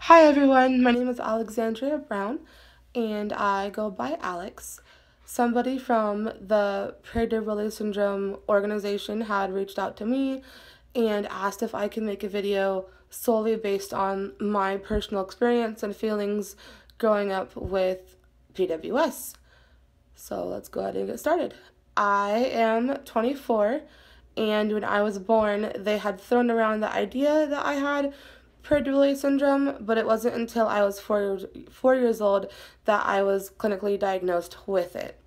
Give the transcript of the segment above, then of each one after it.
Hi everyone, my name is Alexandria Brown and I go by Alex. Somebody from the Prader Willi syndrome organization had reached out to me and asked if I could make a video solely based on my personal experience and feelings growing up with PWS. So let's go ahead and get started. I am 24, and when I was born, they had thrown around the idea that I had Prader Willi syndrome, but it wasn't until I was 4 years old that I was clinically diagnosed with it.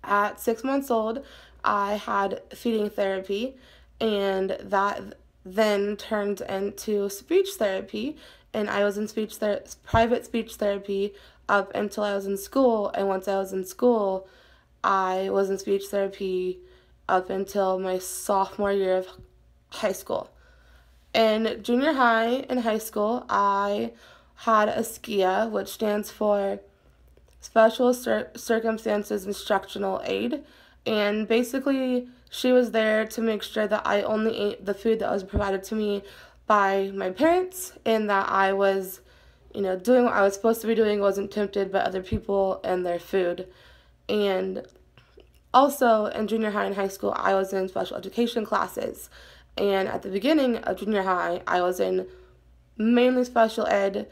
At 6 months old, I had feeding therapy, and that then turned into speech therapy, and I was in private speech therapy up until I was in school, and once I was in school, I was in speech therapy up until my sophomore year of high school. In junior high and high school, I had a SKIA, which stands for Special Circumstances Instructional Aid. And basically, she was there to make sure that I only ate the food that was provided to me by my parents and that I was, doing what I was supposed to be doing, wasn't tempted by other people and their food. And also, in junior high and high school, I was in special education classes. And at the beginning of junior high, I was in mainly special ed.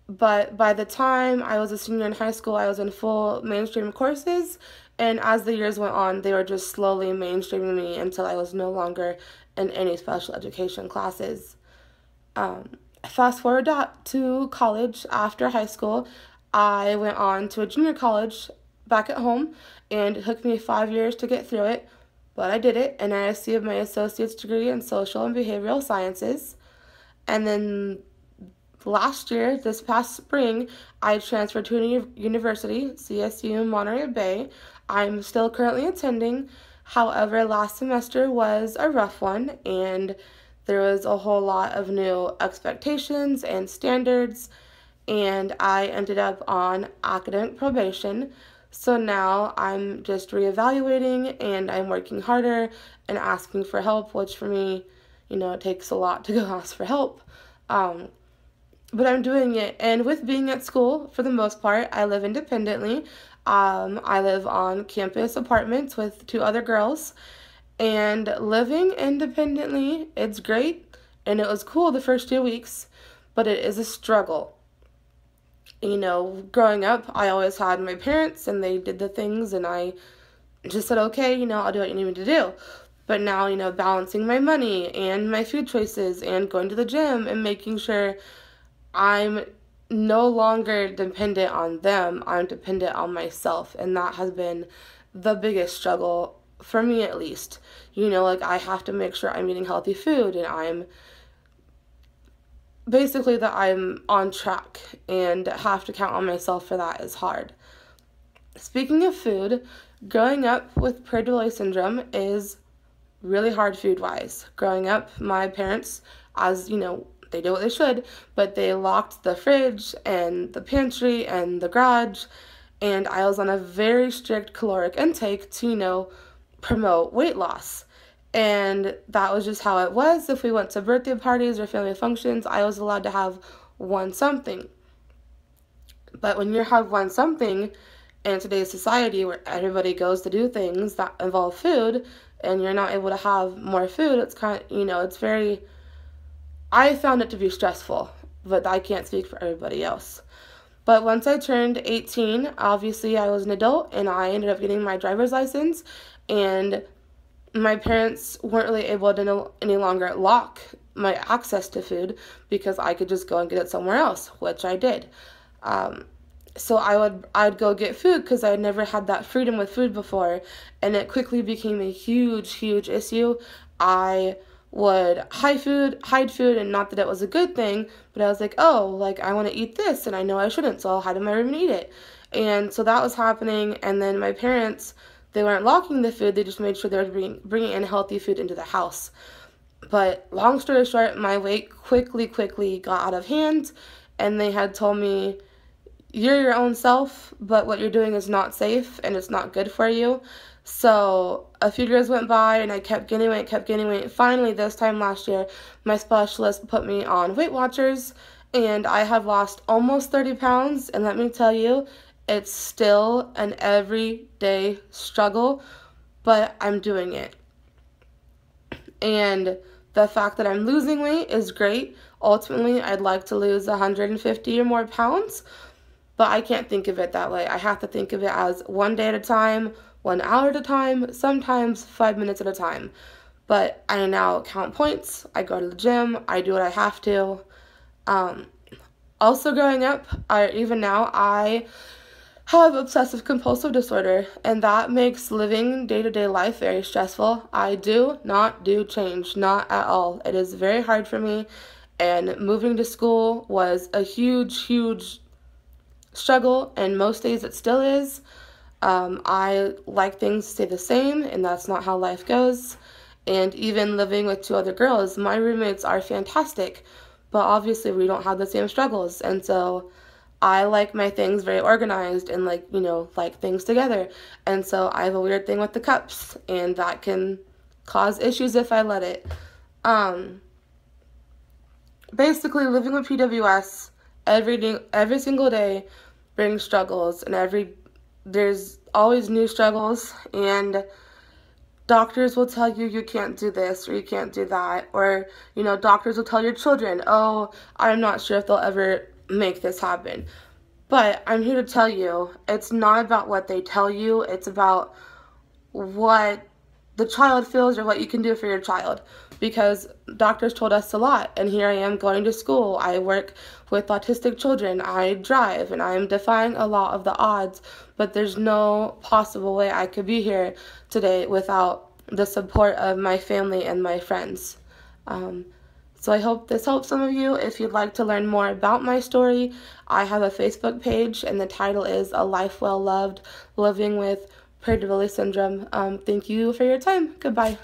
But by the time I was a senior in high school, I was in full mainstream courses. And as the years went on, they were just slowly mainstreaming me until I was no longer in any special education classes. Fast forward to college after high school, I went on to a junior college back at home, and it took me 5 years to get through it, but I did it, and I received my associate's degree in social and behavioral sciences. And then last year, this past spring, I transferred to a university, CSU Monterey Bay. I'm still currently attending. However, last semester was a rough one, and there was a whole lot of new expectations and standards, and I ended up on academic probation. So now I'm just reevaluating and I'm working harder and asking for help, which for me, it takes a lot to go ask for help. But I'm doing it. And with being at school, for the most part, I live independently. I live on campus apartments with two other girls. And living independently, it's great. And it was cool the first 2 weeks, but it is a struggle. Growing up, I always had my parents and they did the things and I just said, okay, I'll do what you need me to do. But now, balancing my money and my food choices and going to the gym and making sure I'm no longer dependent on them, I'm dependent on myself. And that has been the biggest struggle for me, at least. I have to make sure I'm eating healthy food and that I'm on track, and have to count on myself for that is hard. Speaking of food, growing up with Prader Willi syndrome is really hard food-wise. Growing up, my parents, as they did what they should, but they locked the fridge and the pantry and the garage, and I was on a very strict caloric intake to, promote weight loss. And that was just how it was. If we went to birthday parties or family functions, I was allowed to have one something. But when you have one something in today's society where everybody goes to do things that involve food and you're not able to have more food, it's it's very, I found it to be stressful, but I can't speak for everybody else. But once I turned 18, obviously I was an adult and I ended up getting my driver's license, and my parents weren't really able to any longer lock my access to food because I could just go and get it somewhere else, which I did. So I'd go get food because I had never had that freedom with food before, and it quickly became a huge, huge issue. I would hide food, and not that it was a good thing, but I was like, oh, I want to eat this, and I know I shouldn't, so I'll hide in my room and eat it. And so that was happening, and then my parents, they weren't locking the food, they just made sure they were bringing in healthy food into the house. But long story short, my weight quickly got out of hand, and they had told me, you're your own self, but what you're doing is not safe, and it's not good for you. So a few years went by and I kept gaining weight. Finally, this time last year, my specialist put me on Weight Watchers, and I have lost almost 30 pounds. And let me tell you, it's still an everyday struggle, but I'm doing it. And the fact that I'm losing weight is great. Ultimately, I'd like to lose 150 or more pounds, but I can't think of it that way. I have to think of it as one day at a time, 1 hour at a time, sometimes 5 minutes at a time. But I now count points. I go to the gym. I do what I have to. Also growing up, even now, I have obsessive compulsive disorder, and that makes living day-to-day life very stressful. I do not do change, not at all. It is very hard for me, and moving to school was a huge struggle, and most days it still is. I like things to stay the same, and that's not how life goes. And even living with 2 other girls, my roommates are fantastic, but obviously we don't have the same struggles, and so I like my things very organized and like things together. And so I have a weird thing with the cups, and that can cause issues if I let it. Basically, living with PWS every single day brings struggles, and there's always new struggles, and doctors will tell you can't do this or you can't do that, or doctors will tell your children, oh, I'm not sure if they'll ever make this happen. But I'm here to tell you, it's not about what they tell you, it's about what the child feels or what you can do for your child, because doctors told us a lot, and here I am going to school. I work with autistic children, I drive, and I am defying a lot of the odds, but there's no possible way I could be here today without the support of my family and my friends. So I hope this helps some of you. If you'd like to learn more about my story, I have a Facebook page, and the title is A Life Well Loved, Living with Prader Willi Syndrome. Thank you for your time. Goodbye.